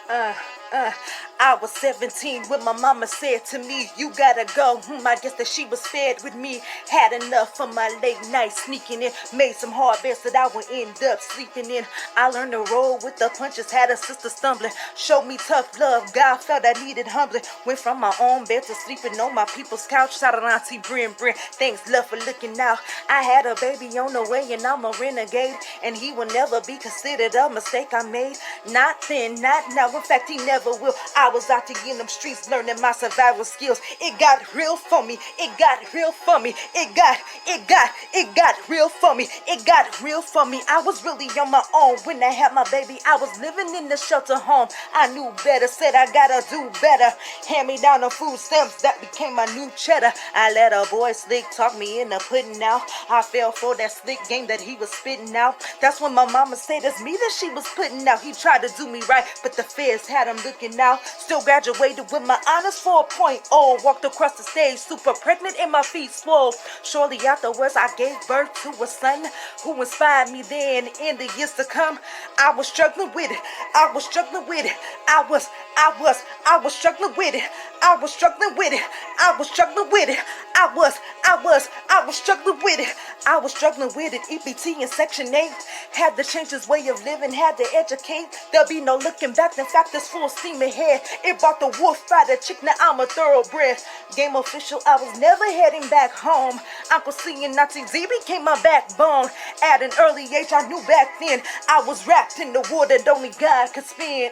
uh, uh. I was 17 when my mama said to me, you gotta go. I guess that she was fed with me. Had enough of my late night sneaking in. Made some hard bets that I would end up sleeping in. I learned to roll with the punches, had a sister stumbling. Showed me tough love, God felt I needed humbling. Went from my own bed to sleeping on my people's couch. Shout out Auntie Brin. Thanks love for looking out. I had a baby on the way and I'm a renegade. And he will never be considered a mistake I made. Not then, not now, in fact he never will. I was out there in them streets learning my survival skills. It got real for me, it got real for me. It got real for me. It got real for me. I was really on my own when I had my baby. I was living in the shelter home. I knew better, said I gotta do better. Hand me down the food stamps, that became my new cheddar. I let a boy slick talk me into putting out. I fell for that slick game that he was spitting out. That's when my mama said it's me that she was putting out. He tried to do me right, but the feds had him looking out. Still graduated with my honors 4.0. Walked across the stage, super pregnant and my feet swole. Shortly afterwards, I gave birth to a son who inspired me then in the years to come. I was struggling with it. I was struggling with it. I was struggling with it. I was struggling with it. I was struggling with it. I was struggling with it. I was struggling with it. EPT in Section 8. Had to change his way of living, had to educate. There'll be no looking back. In fact, it's full steam ahead. It brought the wolf by the chick, now I'm a thoroughbred. Game official, I was never heading back home. Uncle C and Nazi Z became my backbone. At an early age, I knew back then I was wrapped in the war that only God could spin.